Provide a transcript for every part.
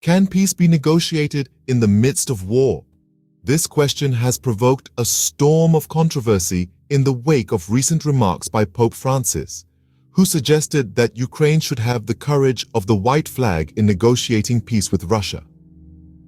Can peace be negotiated in the midst of war? This question has provoked a storm of controversy in the wake of recent remarks by Pope Francis, who suggested that Ukraine should have the courage of the white flag in negotiating peace with Russia.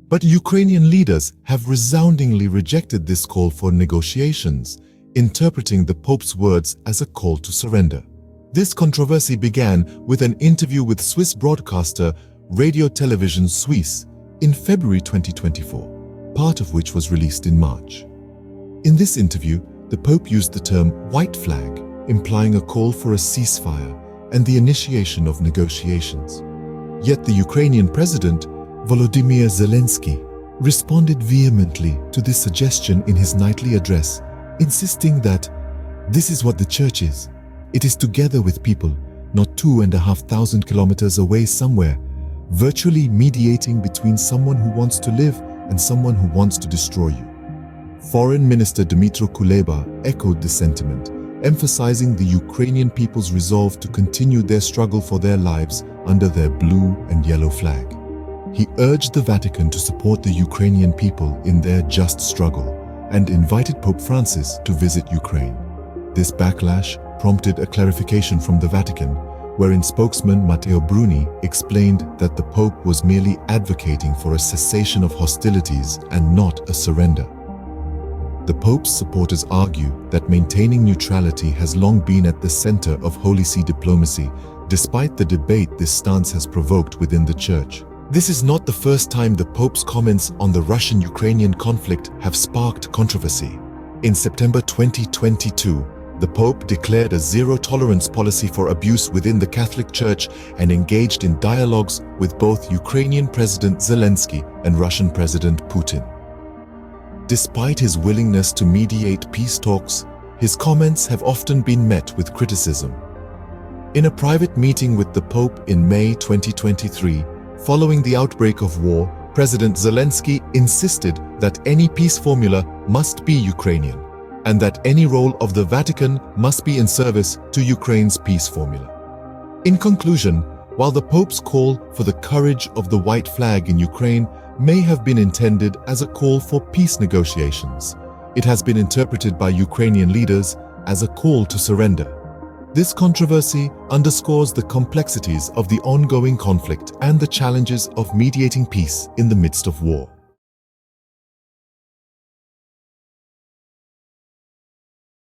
But Ukrainian leaders have resoundingly rejected this call for negotiations, interpreting the Pope's words as a call to surrender. This controversy began with an interview with Swiss broadcaster Radio Television Suisse in February 2024, part of which was released in March. In this interview, the Pope used the term white flag, implying a call for a ceasefire and the initiation of negotiations. Yet the Ukrainian president, Volodymyr Zelensky, responded vehemently to this suggestion in his nightly address, insisting that this is what the church is. It is together with people, not 2,500 kilometers away somewhere, virtually mediating between someone who wants to live and someone who wants to destroy you. Foreign Minister Dmytro Kuleba echoed the sentiment, emphasizing the Ukrainian people's resolve to continue their struggle for their lives under their blue and yellow flag. He urged the Vatican to support the Ukrainian people in their just struggle and invited Pope Francis to visit Ukraine. This backlash prompted a clarification from the Vatican, wherein spokesman Matteo Bruni explained that the Pope was merely advocating for a cessation of hostilities and not a surrender. The Pope's supporters argue that maintaining neutrality has long been at the center of Holy See diplomacy, despite the debate this stance has provoked within the Church. This is not the first time the Pope's comments on the Russian-Ukrainian conflict have sparked controversy. In September 2022, the Pope declared a zero-tolerance policy for abuse within the Catholic Church and engaged in dialogues with both Ukrainian President Zelensky and Russian President Putin. Despite his willingness to mediate peace talks, his comments have often been met with criticism. In a private meeting with the Pope in May 2023, following the outbreak of war, President Zelensky insisted that any peace formula must be Ukrainian, and that any role of the Vatican must be in service to Ukraine's peace formula. In conclusion, while the Pope's call for the courage of the white flag in Ukraine may have been intended as a call for peace negotiations, it has been interpreted by Ukrainian leaders as a call to surrender. This controversy underscores the complexities of the ongoing conflict and the challenges of mediating peace in the midst of war.